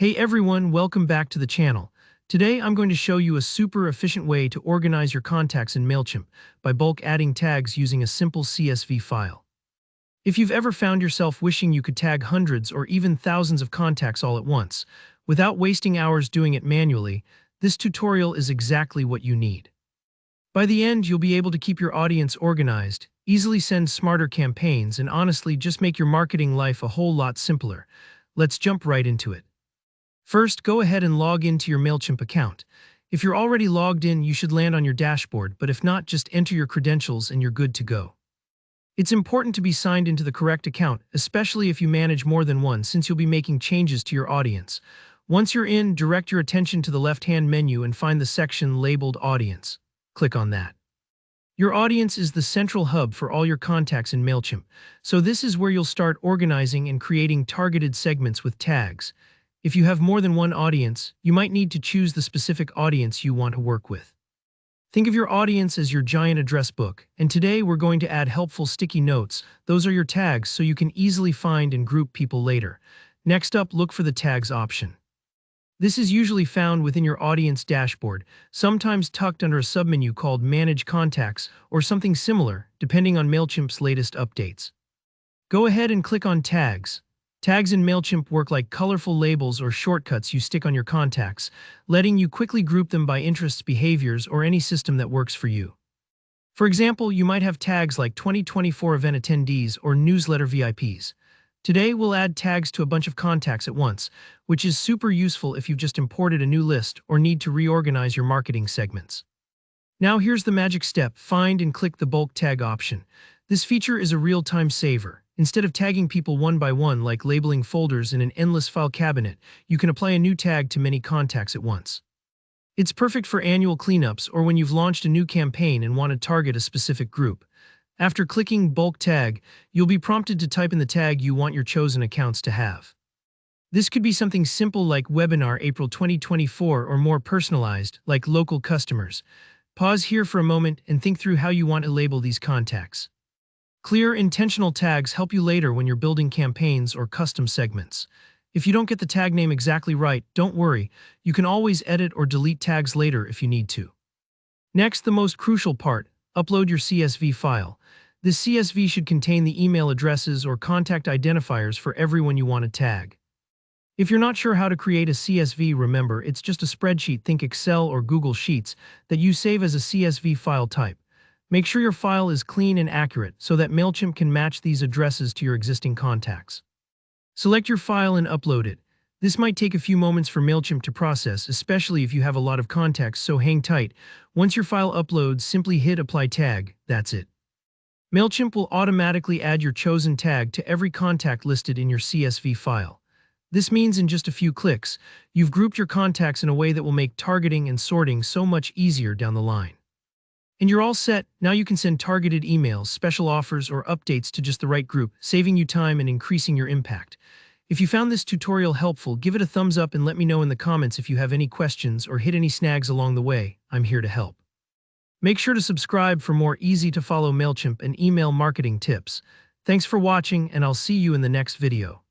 Hey everyone, welcome back to the channel. Today I'm going to show you a super efficient way to organize your contacts in Mailchimp by bulk adding tags using a simple CSV file. If you've ever found yourself wishing you could tag hundreds or even thousands of contacts all at once, without wasting hours doing it manually, this tutorial is exactly what you need. By the end, you'll be able to keep your audience organized, easily send smarter campaigns, and honestly just make your marketing life a whole lot simpler. Let's jump right into it. First, go ahead and log into your Mailchimp account. If you're already logged in, you should land on your dashboard, but if not, just enter your credentials and you're good to go. It's important to be signed into the correct account, especially if you manage more than one, since you'll be making changes to your audience. Once you're in, direct your attention to the left-hand menu and find the section labeled Audience. Click on that. Your audience is the central hub for all your contacts in Mailchimp, so this is where you'll start organizing and creating targeted segments with tags. If you have more than one audience, you might need to choose the specific audience you want to work with. Think of your audience as your giant address book, and today we're going to add helpful sticky notes. Those are your tags, so you can easily find and group people later. Next up, look for the Tags option. This is usually found within your audience dashboard, sometimes tucked under a submenu called Manage Contacts or something similar, depending on Mailchimp's latest updates. Go ahead and click on Tags. Tags in Mailchimp work like colorful labels or shortcuts you stick on your contacts, letting you quickly group them by interests, behaviors, or any system that works for you. For example, you might have tags like 2024 event attendees or newsletter VIPs. Today, we'll add tags to a bunch of contacts at once, which is super useful if you've just imported a new list or need to reorganize your marketing segments. Now here's the magic step: find and click the bulk tag option. This feature is a real-time saver. Instead of tagging people one by one like labeling folders in an endless file cabinet, you can apply a new tag to many contacts at once. It's perfect for annual cleanups or when you've launched a new campaign and want to target a specific group. After clicking Bulk Tag, you'll be prompted to type in the tag you want your chosen accounts to have. This could be something simple like Webinar April 2024 or more personalized, like Local Customers. Pause here for a moment and think through how you want to label these contacts. Clear, intentional tags help you later when you're building campaigns or custom segments. If you don't get the tag name exactly right, don't worry. You can always edit or delete tags later if you need to. Next, the most crucial part: upload your CSV file. This CSV should contain the email addresses or contact identifiers for everyone you want to tag. If you're not sure how to create a CSV, remember, it's just a spreadsheet, think Excel or Google Sheets, that you save as a CSV file type. Make sure your file is clean and accurate so that Mailchimp can match these addresses to your existing contacts. Select your file and upload it. This might take a few moments for Mailchimp to process, especially if you have a lot of contacts, so hang tight. Once your file uploads, simply hit Apply Tag. That's it. Mailchimp will automatically add your chosen tag to every contact listed in your CSV file. This means in just a few clicks, you've grouped your contacts in a way that will make targeting and sorting so much easier down the line. And you're all set. Now you can send targeted emails, special offers, or updates to just the right group, saving you time and increasing your impact. If you found this tutorial helpful, give it a thumbs up and let me know in the comments if you have any questions or hit any snags along the way. I'm here to help. Make sure to subscribe for more easy-to-follow Mailchimp and email marketing tips. Thanks for watching, and I'll see you in the next video.